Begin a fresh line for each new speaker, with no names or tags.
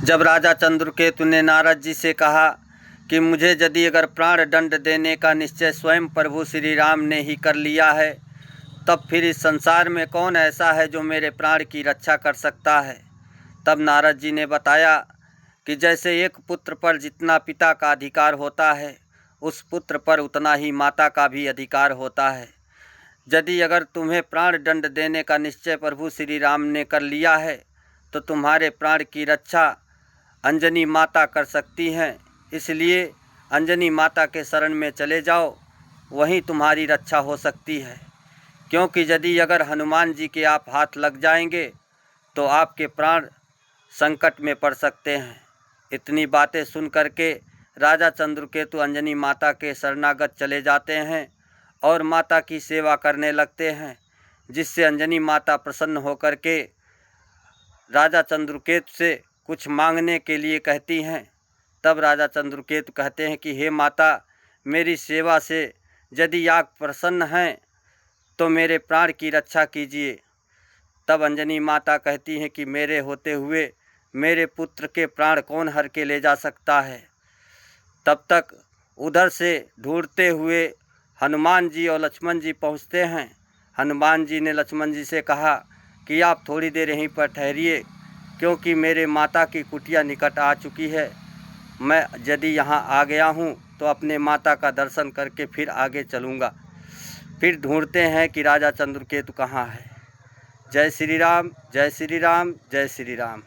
जब राजा चंद्रकेतु ने नारद जी से कहा कि मुझे यदि अगर प्राण दंड देने का निश्चय स्वयं प्रभु श्री राम ने ही कर लिया है, तब फिर इस संसार में कौन ऐसा है जो मेरे प्राण की रक्षा कर सकता है। तब नारद जी ने बताया कि जैसे एक पुत्र पर जितना पिता का अधिकार होता है, उस पुत्र पर उतना ही माता का भी अधिकार होता है। यदि अगर तुम्हें प्राण दंड देने का निश्चय प्रभु श्री राम ने कर लिया है, तो तुम्हारे प्राण की रक्षा अंजनी माता कर सकती हैं। इसलिए अंजनी माता के शरण में चले जाओ, वहीं तुम्हारी रक्षा हो सकती है। क्योंकि यदि अगर हनुमान जी के आप हाथ लग जाएंगे तो आपके प्राण संकट में पड़ सकते हैं। इतनी बातें सुन करके राजा चंद्रकेतु अंजनी माता के शरणागत चले जाते हैं और माता की सेवा करने लगते हैं, जिससे अंजनी माता प्रसन्न होकर के राजा चंद्रकेतु से कुछ मांगने के लिए कहती हैं। तब राजा चंद्रकेतु कहते हैं कि हे माता, मेरी सेवा से यदि आप प्रसन्न हैं तो मेरे प्राण की रक्षा कीजिए। तब अंजनी माता कहती हैं कि मेरे होते हुए मेरे पुत्र के प्राण कौन हर के ले जा सकता है। तब तक उधर से ढूंढते हुए हनुमान जी और लक्ष्मण जी पहुँचते हैं। हनुमान जी ने लक्ष्मण जी से कहा कि आप थोड़ी देर यहीं पर ठहरिए, क्योंकि मेरे माता की कुटिया निकट आ चुकी है। मैं यदि यहाँ आ गया हूँ तो अपने माता का दर्शन करके फिर आगे चलूँगा। फिर ढूंढते हैं कि राजा चंद्रकेतु कहाँ है। जय श्री राम, जय श्री राम, जय श्री राम।